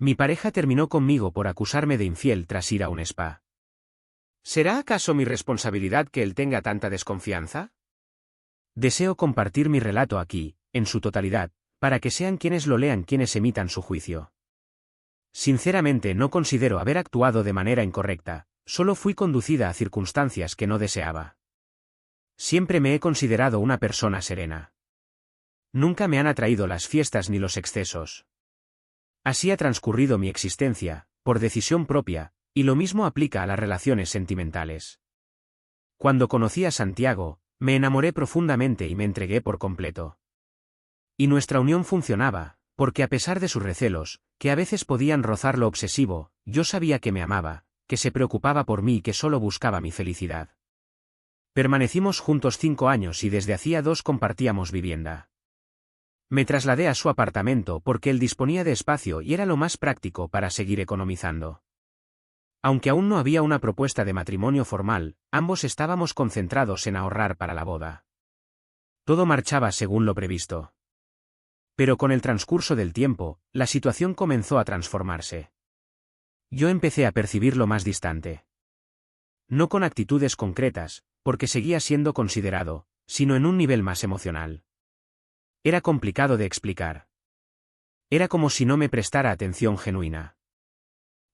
Mi pareja terminó conmigo por acusarme de infiel tras ir a un spa. ¿Será acaso mi responsabilidad que él tenga tanta desconfianza? Deseo compartir mi relato aquí, en su totalidad, para que sean quienes lo lean quienes emitan su juicio. Sinceramente no considero haber actuado de manera incorrecta, solo fui conducida a circunstancias que no deseaba. Siempre me he considerado una persona serena. Nunca me han atraído las fiestas ni los excesos. Así ha transcurrido mi existencia, por decisión propia, y lo mismo aplica a las relaciones sentimentales. Cuando conocí a Santiago, me enamoré profundamente y me entregué por completo. Y nuestra unión funcionaba, porque a pesar de sus recelos, que a veces podían rozar lo obsesivo, yo sabía que me amaba, que se preocupaba por mí y que solo buscaba mi felicidad. Permanecimos juntos 5 años y desde hacía 2 compartíamos vivienda. Me trasladé a su apartamento porque él disponía de espacio y era lo más práctico para seguir economizando. Aunque aún no había una propuesta de matrimonio formal, ambos estábamos concentrados en ahorrar para la boda. Todo marchaba según lo previsto. Pero con el transcurso del tiempo, la situación comenzó a transformarse. Yo empecé a percibirlo más distante. No con actitudes concretas, porque seguía siendo considerado, sino en un nivel más emocional. Era complicado de explicar. Era como si no me prestara atención genuina.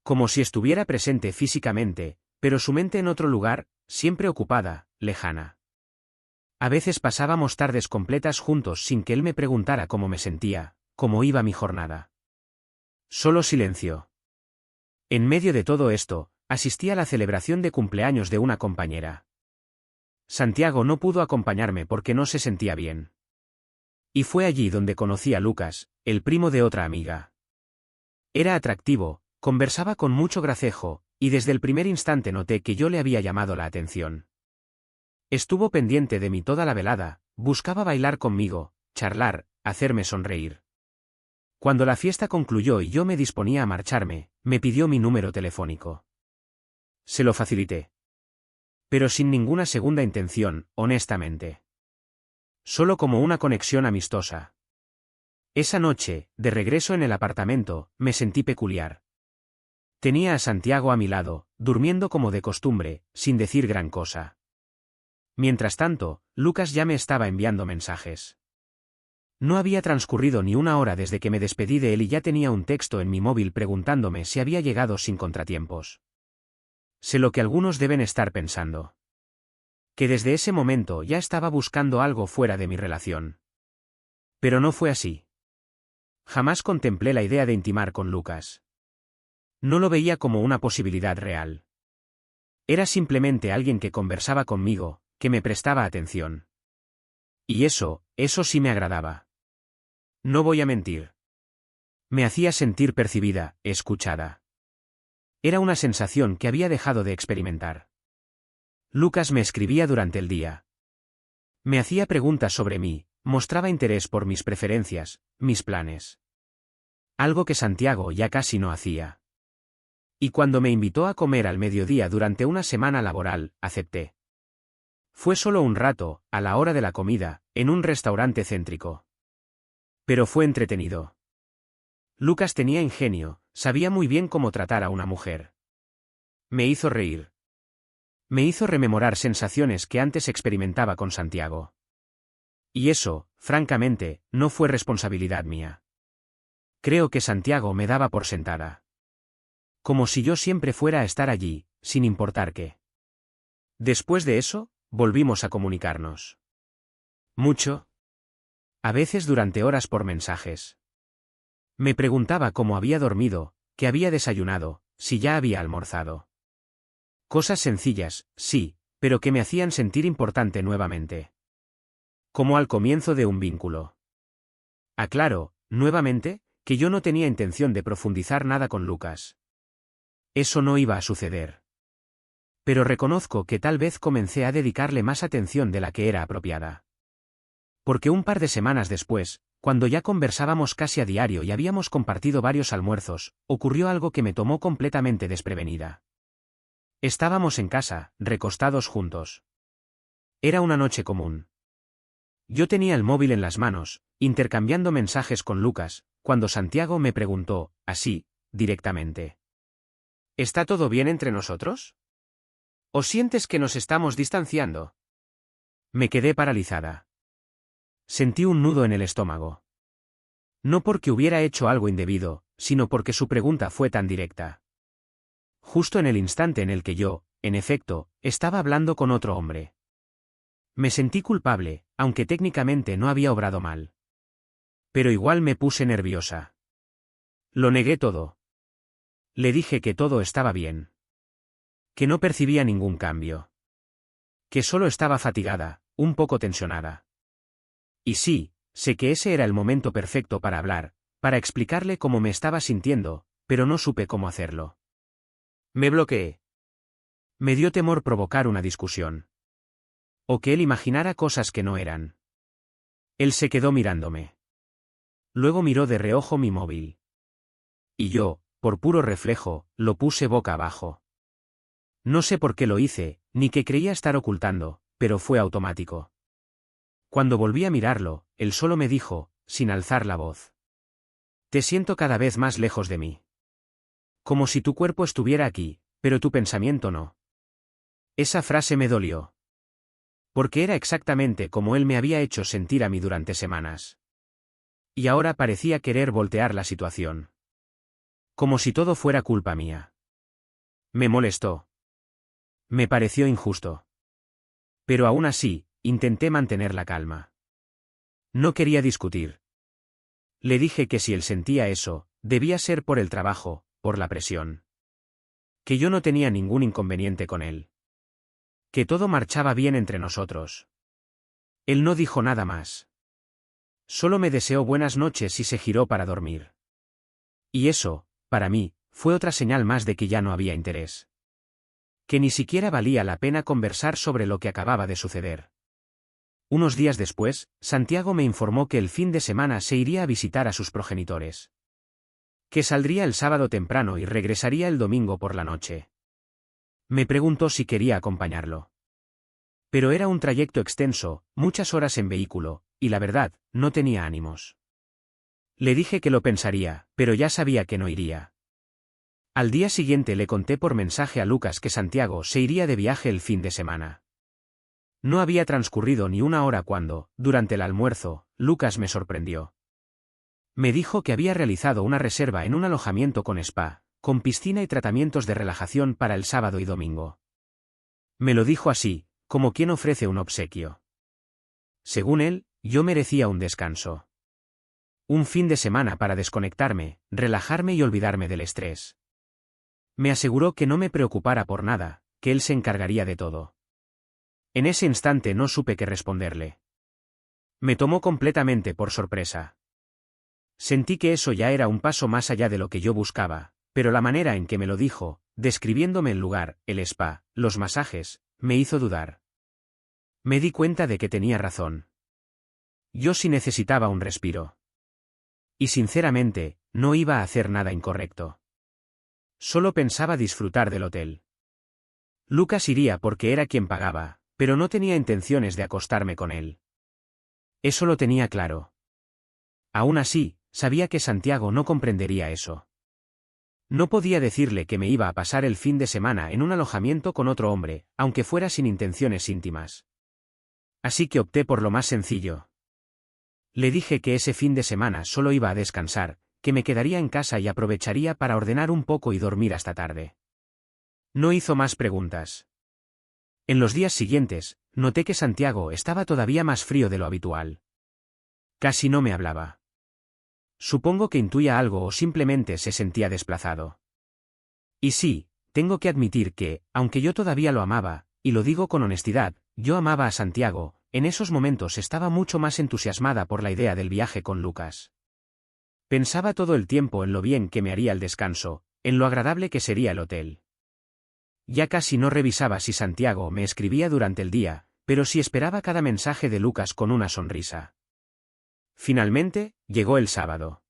Como si estuviera presente físicamente, pero su mente en otro lugar, siempre ocupada, lejana. A veces pasábamos tardes completas juntos sin que él me preguntara cómo me sentía, cómo iba mi jornada. Solo silencio. En medio de todo esto, asistí a la celebración de cumpleaños de una compañera. Santiago no pudo acompañarme porque no se sentía bien. Y fue allí donde conocí a Lucas, el primo de otra amiga. Era atractivo, conversaba con mucho gracejo, y desde el primer instante noté que yo le había llamado la atención. Estuvo pendiente de mí toda la velada, buscaba bailar conmigo, charlar, hacerme sonreír. Cuando la fiesta concluyó y yo me disponía a marcharme, me pidió mi número telefónico. Se lo facilité. Pero sin ninguna segunda intención, honestamente. Solo como una conexión amistosa. Esa noche, de regreso en el apartamento, me sentí peculiar. Tenía a Santiago a mi lado, durmiendo como de costumbre, sin decir gran cosa. Mientras tanto, Lucas ya me estaba enviando mensajes. No había transcurrido ni una hora desde que me despedí de él y ya tenía un texto en mi móvil preguntándome si había llegado sin contratiempos. Sé lo que algunos deben estar pensando. Que desde ese momento ya estaba buscando algo fuera de mi relación. Pero no fue así. Jamás contemplé la idea de intimar con Lucas. No lo veía como una posibilidad real. Era simplemente alguien que conversaba conmigo, que me prestaba atención. Y eso sí me agradaba. No voy a mentir. Me hacía sentir percibida, escuchada. Era una sensación que había dejado de experimentar. Lucas me escribía durante el día. Me hacía preguntas sobre mí, mostraba interés por mis preferencias, mis planes. Algo que Santiago ya casi no hacía. Y cuando me invitó a comer al mediodía durante una semana laboral, acepté. Fue solo un rato, a la hora de la comida, en un restaurante céntrico. Pero fue entretenido. Lucas tenía ingenio, sabía muy bien cómo tratar a una mujer. Me hizo reír. Me hizo rememorar sensaciones que antes experimentaba con Santiago. Y eso, francamente, no fue responsabilidad mía. Creo que Santiago me daba por sentada. Como si yo siempre fuera a estar allí, sin importar qué. Después de eso, volvimos a comunicarnos. Mucho. A veces durante horas por mensajes. Me preguntaba cómo había dormido, qué había desayunado, si ya había almorzado. Cosas sencillas, sí, pero que me hacían sentir importante nuevamente. Como al comienzo de un vínculo. Aclaro, nuevamente, que yo no tenía intención de profundizar nada con Lucas. Eso no iba a suceder. Pero reconozco que tal vez comencé a dedicarle más atención de la que era apropiada. Porque un par de semanas después, cuando ya conversábamos casi a diario y habíamos compartido varios almuerzos, ocurrió algo que me tomó completamente desprevenida. Estábamos en casa, recostados juntos. Era una noche común. Yo tenía el móvil en las manos, intercambiando mensajes con Lucas, cuando Santiago me preguntó, así, directamente. ¿Está todo bien entre nosotros? ¿O sientes que nos estamos distanciando? Me quedé paralizada. Sentí un nudo en el estómago. No porque hubiera hecho algo indebido, sino porque su pregunta fue tan directa. Justo en el instante en el que yo, en efecto, estaba hablando con otro hombre. Me sentí culpable, aunque técnicamente no había obrado mal. Pero igual me puse nerviosa. Lo negué todo. Le dije que todo estaba bien. Que no percibía ningún cambio. Que solo estaba fatigada, un poco tensionada. Y sí, sé que ese era el momento perfecto para hablar, para explicarle cómo me estaba sintiendo, pero no supe cómo hacerlo. Me bloqueé. Me dio temor provocar una discusión. O que él imaginara cosas que no eran. Él se quedó mirándome. Luego miró de reojo mi móvil. Y yo, por puro reflejo, lo puse boca abajo. No sé por qué lo hice, ni qué creía estar ocultando, pero fue automático. Cuando volví a mirarlo, él solo me dijo, sin alzar la voz. Te siento cada vez más lejos de mí. Como si tu cuerpo estuviera aquí, pero tu pensamiento no. Esa frase me dolió. Porque era exactamente como él me había hecho sentir a mí durante semanas. Y ahora parecía querer voltear la situación. Como si todo fuera culpa mía. Me molestó. Me pareció injusto. Pero aún así, intenté mantener la calma. No quería discutir. Le dije que si él sentía eso, debía ser por el trabajo, por la presión. Que yo no tenía ningún inconveniente con él. Que todo marchaba bien entre nosotros. Él no dijo nada más. Solo me deseó buenas noches y se giró para dormir. Y eso, para mí, fue otra señal más de que ya no había interés. Que ni siquiera valía la pena conversar sobre lo que acababa de suceder. Unos días después, Santiago me informó que el fin de semana se iría a visitar a sus progenitores. Que saldría el sábado temprano y regresaría el domingo por la noche. Me preguntó si quería acompañarlo. Pero era un trayecto extenso, muchas horas en vehículo, y la verdad, no tenía ánimos. Le dije que lo pensaría, pero ya sabía que no iría. Al día siguiente le conté por mensaje a Lucas que Santiago se iría de viaje el fin de semana. No había transcurrido ni una hora cuando, durante el almuerzo, Lucas me sorprendió. Me dijo que había realizado una reserva en un alojamiento con spa, con piscina y tratamientos de relajación para el sábado y domingo. Me lo dijo así, como quien ofrece un obsequio. Según él, yo merecía un descanso. Un fin de semana para desconectarme, relajarme y olvidarme del estrés. Me aseguró que no me preocupara por nada, que él se encargaría de todo. En ese instante no supe qué responderle. Me tomó completamente por sorpresa. Sentí que eso ya era un paso más allá de lo que yo buscaba, pero la manera en que me lo dijo, describiéndome el lugar, el spa, los masajes, me hizo dudar. Me di cuenta de que tenía razón. Yo sí necesitaba un respiro. Y sinceramente, no iba a hacer nada incorrecto. Solo pensaba disfrutar del hotel. Lucas iría porque era quien pagaba, pero no tenía intenciones de acostarme con él. Eso lo tenía claro. Aún así, sabía que Santiago no comprendería eso. No podía decirle que me iba a pasar el fin de semana en un alojamiento con otro hombre, aunque fuera sin intenciones íntimas. Así que opté por lo más sencillo. Le dije que ese fin de semana solo iba a descansar, que me quedaría en casa y aprovecharía para ordenar un poco y dormir hasta tarde. No hizo más preguntas. En los días siguientes, noté que Santiago estaba todavía más frío de lo habitual. Casi no me hablaba. Supongo que intuía algo o simplemente se sentía desplazado. Y sí, tengo que admitir que, aunque yo todavía lo amaba, y lo digo con honestidad, yo amaba a Santiago, en esos momentos estaba mucho más entusiasmada por la idea del viaje con Lucas. Pensaba todo el tiempo en lo bien que me haría el descanso, en lo agradable que sería el hotel. Ya casi no revisaba si Santiago me escribía durante el día, pero sí esperaba cada mensaje de Lucas con una sonrisa. Finalmente, llegó el sábado.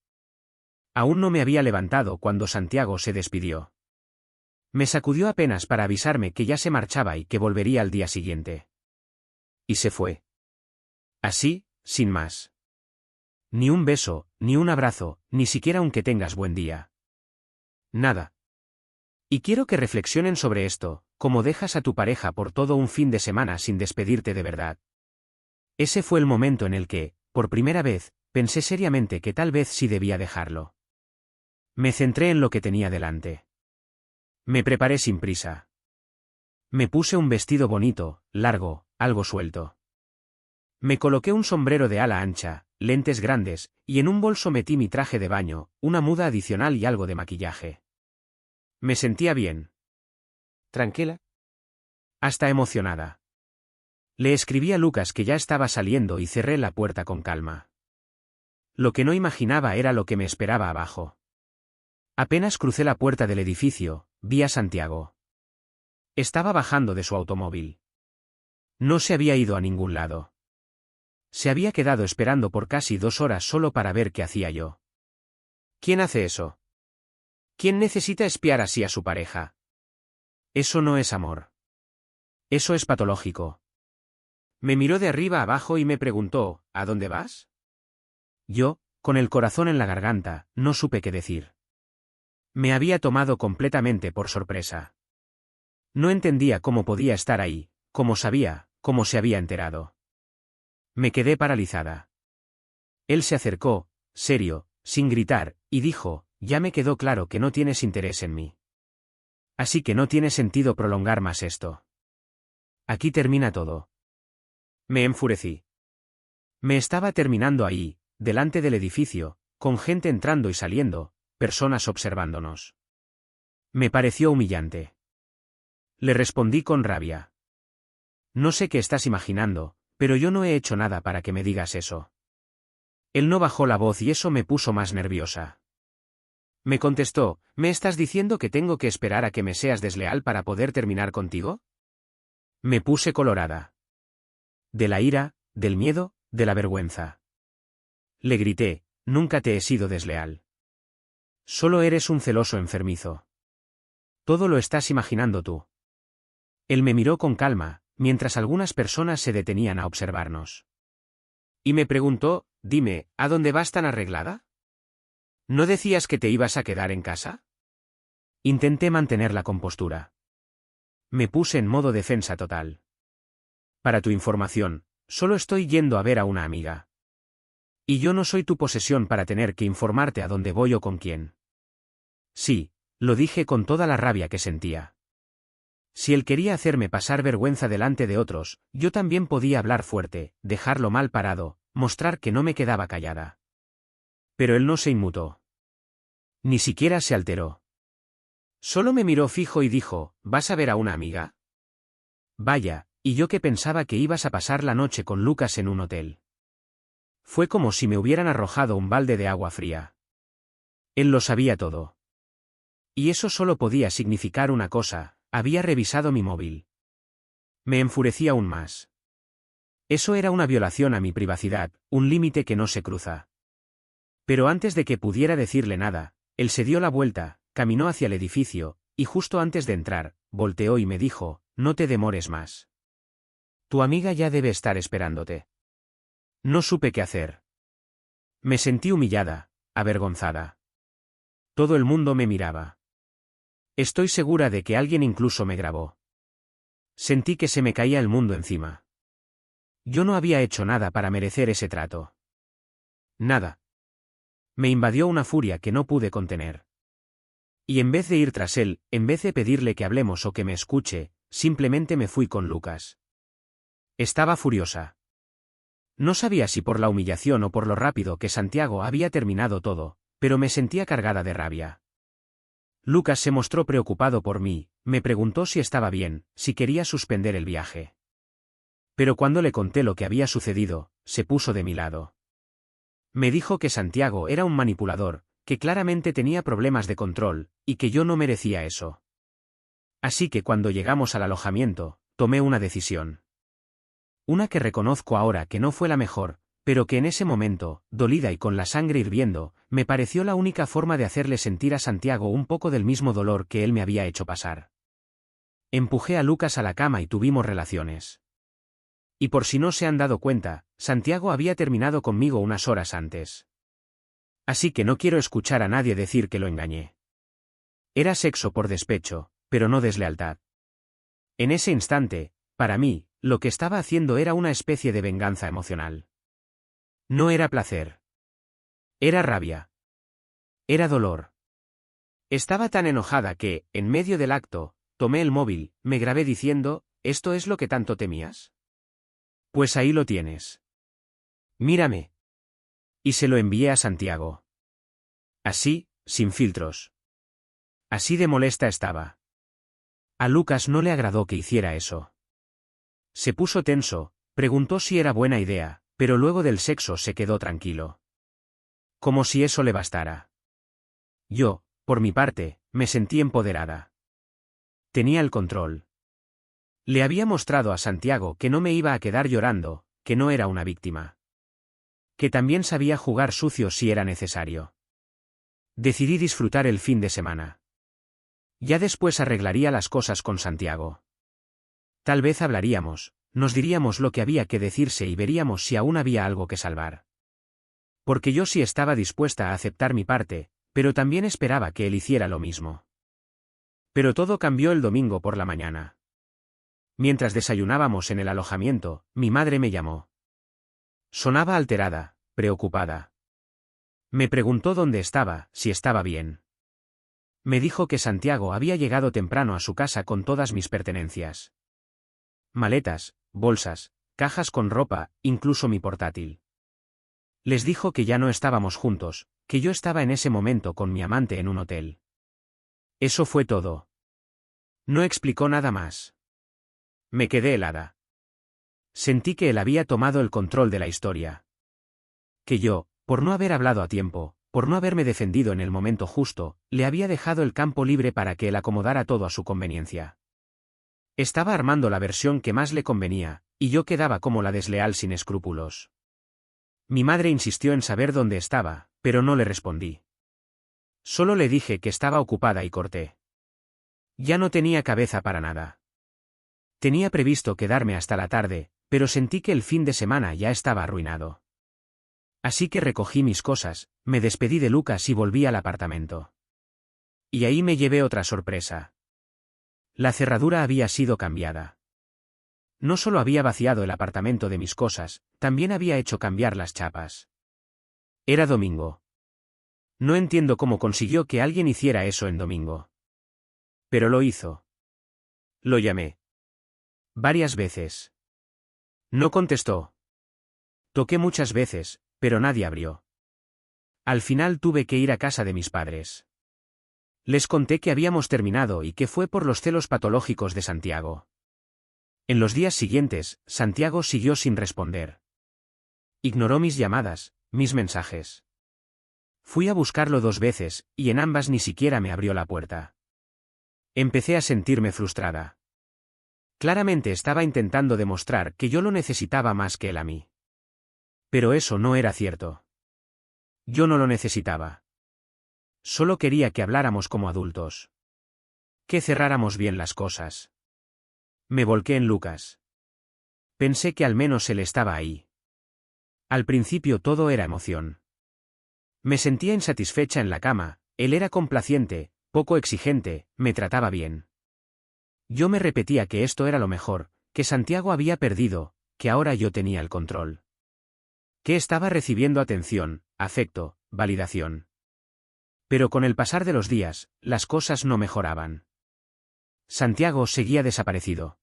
Aún no me había levantado cuando Santiago se despidió. Me sacudió apenas para avisarme que ya se marchaba y que volvería al día siguiente. Y se fue. Así, sin más. Ni un beso, ni un abrazo, ni siquiera un que tengas buen día. Nada. Y quiero que reflexionen sobre esto, cómo dejas a tu pareja por todo un fin de semana sin despedirte de verdad. Ese fue el momento en el que, por primera vez, pensé seriamente que tal vez sí debía dejarlo. Me centré en lo que tenía delante. Me preparé sin prisa. Me puse un vestido bonito, largo, algo suelto. Me coloqué un sombrero de ala ancha, lentes grandes, y en un bolso metí mi traje de baño, una muda adicional y algo de maquillaje. Me sentía bien. Tranquila. Hasta emocionada. Le escribí a Lucas que ya estaba saliendo y cerré la puerta con calma. Lo que no imaginaba era lo que me esperaba abajo. Apenas crucé la puerta del edificio, vi a Santiago. Estaba bajando de su automóvil. No se había ido a ningún lado. Se había quedado esperando por casi 2 horas solo para ver qué hacía yo. ¿Quién hace eso? ¿Quién necesita espiar así a su pareja? Eso no es amor. Eso es patológico. Me miró de arriba abajo y me preguntó, ¿a dónde vas? Yo, con el corazón en la garganta, no supe qué decir. Me había tomado completamente por sorpresa. No entendía cómo podía estar ahí, cómo sabía, cómo se había enterado. Me quedé paralizada. Él se acercó, serio, sin gritar, y dijo, ya me quedó claro que no tienes interés en mí. Así que no tiene sentido prolongar más esto. Aquí termina todo. Me enfurecí. Me estaba terminando ahí, delante del edificio, con gente entrando y saliendo, personas observándonos. Me pareció humillante. Le respondí con rabia. No sé qué estás imaginando, pero yo no he hecho nada para que me digas eso. Él no bajó la voz y eso me puso más nerviosa. Me contestó, ¿me estás diciendo que tengo que esperar a que me seas desleal para poder terminar contigo? Me puse colorada. De la ira, del miedo, de la vergüenza. Le grité, nunca te he sido desleal. Solo eres un celoso enfermizo. Todo lo estás imaginando tú. Él me miró con calma, mientras algunas personas se detenían a observarnos. Y me preguntó, dime, ¿a dónde vas tan arreglada? ¿No decías que te ibas a quedar en casa? Intenté mantener la compostura. Me puse en modo defensa total. Para tu información, solo estoy yendo a ver a una amiga. Y yo no soy tu posesión para tener que informarte a dónde voy o con quién. Sí, lo dije con toda la rabia que sentía. Si él quería hacerme pasar vergüenza delante de otros, yo también podía hablar fuerte, dejarlo mal parado, mostrar que no me quedaba callada. Pero él no se inmutó. Ni siquiera se alteró. Solo me miró fijo y dijo, ¿vas a ver a una amiga? Vaya, y yo que pensaba que ibas a pasar la noche con Lucas en un hotel. Fue como si me hubieran arrojado un balde de agua fría. Él lo sabía todo. Y eso solo podía significar una cosa, había revisado mi móvil. Me enfurecía aún más. Eso era una violación a mi privacidad, un límite que no se cruza. Pero antes de que pudiera decirle nada, él se dio la vuelta, caminó hacia el edificio, y justo antes de entrar, volteó y me dijo, no te demores más. Tu amiga ya debe estar esperándote. No supe qué hacer. Me sentí humillada, avergonzada. Todo el mundo me miraba. Estoy segura de que alguien incluso me grabó. Sentí que se me caía el mundo encima. Yo no había hecho nada para merecer ese trato. Nada. Me invadió una furia que no pude contener. Y en vez de ir tras él, en vez de pedirle que hablemos o que me escuche, simplemente me fui con Lucas. Estaba furiosa. No sabía si por la humillación o por lo rápido que Santiago había terminado todo, pero me sentía cargada de rabia. Lucas se mostró preocupado por mí, me preguntó si estaba bien, si quería suspender el viaje. Pero cuando le conté lo que había sucedido, se puso de mi lado. Me dijo que Santiago era un manipulador, que claramente tenía problemas de control, y que yo no merecía eso. Así que cuando llegamos al alojamiento, tomé una decisión. Una que reconozco ahora que no fue la mejor, pero que en ese momento, dolida y con la sangre hirviendo, me pareció la única forma de hacerle sentir a Santiago un poco del mismo dolor que él me había hecho pasar. Empujé a Lucas a la cama y tuvimos relaciones. Y por si no se han dado cuenta, Santiago había terminado conmigo unas horas antes. Así que no quiero escuchar a nadie decir que lo engañé. Era sexo por despecho, pero no deslealtad. En ese instante, para mí, lo que estaba haciendo era una especie de venganza emocional. No era placer. Era rabia. Era dolor. Estaba tan enojada que, en medio del acto, tomé el móvil, me grabé diciendo, ¿esto es lo que tanto temías? Pues ahí lo tienes. Mírame. Y se lo envié a Santiago. Así, sin filtros. Así de molesta estaba. A Lucas no le agradó que hiciera eso. Se puso tenso, preguntó si era buena idea, pero luego del sexo se quedó tranquilo. Como si eso le bastara. Yo, por mi parte, me sentí empoderada. Tenía el control. Le había mostrado a Santiago que no me iba a quedar llorando, que no era una víctima. Que también sabía jugar sucio si era necesario. Decidí disfrutar el fin de semana. Ya después arreglaría las cosas con Santiago. Tal vez hablaríamos, nos diríamos lo que había que decirse y veríamos si aún había algo que salvar. Porque yo sí estaba dispuesta a aceptar mi parte, pero también esperaba que él hiciera lo mismo. Pero todo cambió el domingo por la mañana. Mientras desayunábamos en el alojamiento, mi madre me llamó. Sonaba alterada, preocupada. Me preguntó dónde estaba, si estaba bien. Me dijo que Santiago había llegado temprano a su casa con todas mis pertenencias. Maletas, bolsas, cajas con ropa, incluso mi portátil. Les dijo que ya no estábamos juntos, que yo estaba en ese momento con mi amante en un hotel. Eso fue todo. No explicó nada más. Me quedé helada. Sentí que él había tomado el control de la historia. Que yo, por no haber hablado a tiempo, por no haberme defendido en el momento justo, le había dejado el campo libre para que él acomodara todo a su conveniencia. Estaba armando la versión que más le convenía, y yo quedaba como la desleal sin escrúpulos. Mi madre insistió en saber dónde estaba, pero no le respondí. Solo le dije que estaba ocupada y corté. Ya no tenía cabeza para nada. Tenía previsto quedarme hasta la tarde, pero sentí que el fin de semana ya estaba arruinado. Así que recogí mis cosas, me despedí de Lucas y volví al apartamento. Y ahí me llevé otra sorpresa. La cerradura había sido cambiada. No solo había vaciado el apartamento de mis cosas, también había hecho cambiar las chapas. Era domingo. No entiendo cómo consiguió que alguien hiciera eso en domingo. Pero lo hizo. Lo llamé. Varias veces. No contestó. Toqué muchas veces, pero nadie abrió. Al final tuve que ir a casa de mis padres. Les conté que habíamos terminado y que fue por los celos patológicos de Santiago. En los días siguientes, Santiago siguió sin responder. Ignoró mis llamadas, mis mensajes. Fui a buscarlo 2 veces, y en ambas ni siquiera me abrió la puerta. Empecé a sentirme frustrada. Claramente estaba intentando demostrar que yo lo necesitaba más que él a mí. Pero eso no era cierto. Yo no lo necesitaba. Solo quería que habláramos como adultos. Que cerráramos bien las cosas. Me volqué en Lucas. Pensé que al menos él estaba ahí. Al principio todo era emoción. Me sentía insatisfecha en la cama, él era complaciente, poco exigente, me trataba bien. Yo me repetía que esto era lo mejor, que Santiago había perdido, que ahora yo tenía el control. Que estaba recibiendo atención, afecto, validación. Pero con el pasar de los días, las cosas no mejoraban. Santiago seguía desaparecido.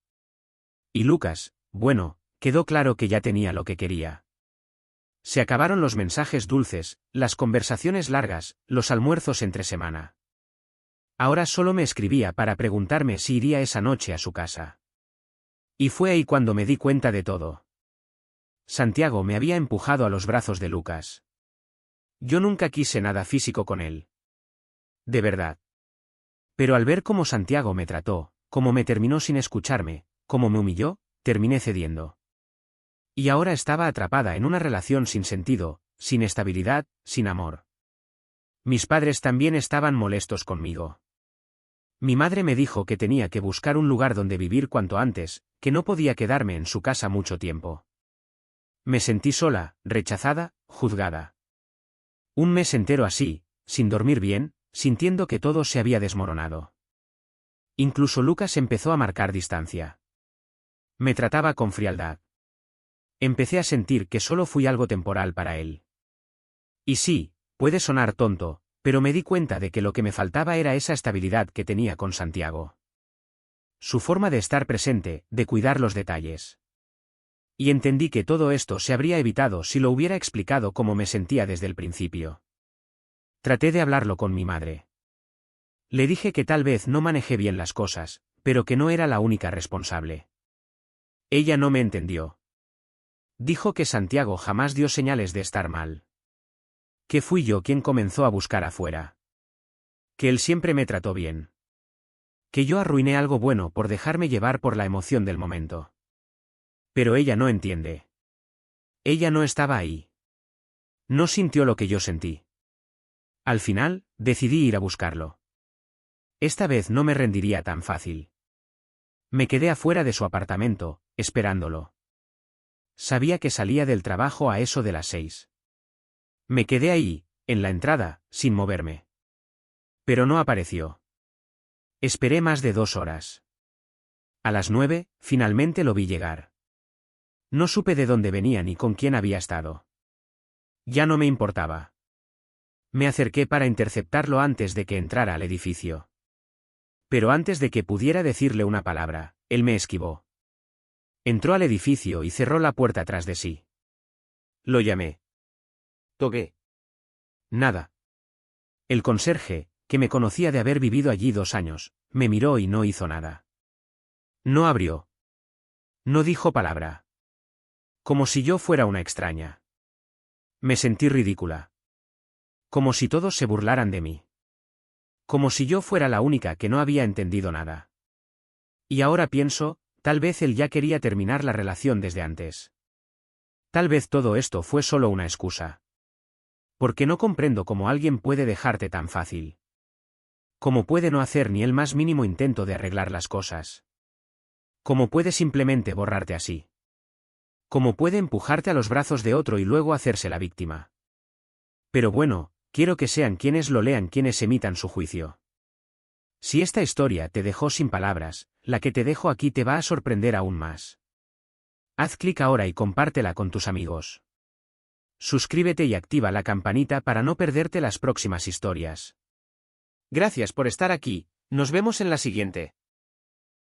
Y Lucas, bueno, quedó claro que ya tenía lo que quería. Se acabaron los mensajes dulces, las conversaciones largas, los almuerzos entre semana. Ahora solo me escribía para preguntarme si iría esa noche a su casa. Y fue ahí cuando me di cuenta de todo. Santiago me había empujado a los brazos de Lucas. Yo nunca quise nada físico con él. De verdad. Pero al ver cómo Santiago me trató, cómo me terminó sin escucharme, cómo me humilló, terminé cediendo. Y ahora estaba atrapada en una relación sin sentido, sin estabilidad, sin amor. Mis padres también estaban molestos conmigo. Mi madre me dijo que tenía que buscar un lugar donde vivir cuanto antes, que no podía quedarme en su casa mucho tiempo. Me sentí sola, rechazada, juzgada. Un mes entero así, sin dormir bien, sintiendo que todo se había desmoronado. Incluso Lucas empezó a marcar distancia. Me trataba con frialdad. Empecé a sentir que solo fui algo temporal para él. Y sí, puede sonar tonto, pero me di cuenta de que lo que me faltaba era esa estabilidad que tenía con Santiago. Su forma de estar presente, de cuidar los detalles. Y entendí que todo esto se habría evitado si lo hubiera explicado como me sentía desde el principio. Traté de hablarlo con mi madre. Le dije que tal vez no manejé bien las cosas, pero que no era la única responsable. Ella no me entendió. Dijo que Santiago jamás dio señales de estar mal. Que fui yo quien comenzó a buscar afuera. Que él siempre me trató bien. Que yo arruiné algo bueno por dejarme llevar por la emoción del momento. Pero ella no entiende. Ella no estaba ahí. No sintió lo que yo sentí. Al final, decidí ir a buscarlo. Esta vez no me rendiría tan fácil. Me quedé afuera de su apartamento, esperándolo. Sabía que salía del trabajo a eso de las 6. Me quedé ahí, en la entrada, sin moverme. Pero no apareció. Esperé más de 2 horas. A las 9, finalmente lo vi llegar. No supe de dónde venía ni con quién había estado. Ya no me importaba. Me acerqué para interceptarlo antes de que entrara al edificio. Pero antes de que pudiera decirle una palabra, él me esquivó. Entró al edificio y cerró la puerta tras de sí. Lo llamé. Toqué. Nada. El conserje, que me conocía de haber vivido allí 2 años, me miró y no hizo nada. No abrió. No dijo palabra. Como si yo fuera una extraña. Me sentí ridícula. Como si todos se burlaran de mí. Como si yo fuera la única que no había entendido nada. Y ahora pienso, tal vez él ya quería terminar la relación desde antes. Tal vez todo esto fue solo una excusa. Porque no comprendo cómo alguien puede dejarte tan fácil. Cómo puede no hacer ni el más mínimo intento de arreglar las cosas. Cómo puede simplemente borrarte así. Cómo puede empujarte a los brazos de otro y luego hacerse la víctima. Pero bueno, quiero que sean quienes lo lean quienes emitan su juicio. Si esta historia te dejó sin palabras, la que te dejo aquí te va a sorprender aún más. Haz clic ahora y compártela con tus amigos. Suscríbete y activa la campanita para no perderte las próximas historias. Gracias por estar aquí, nos vemos en la siguiente.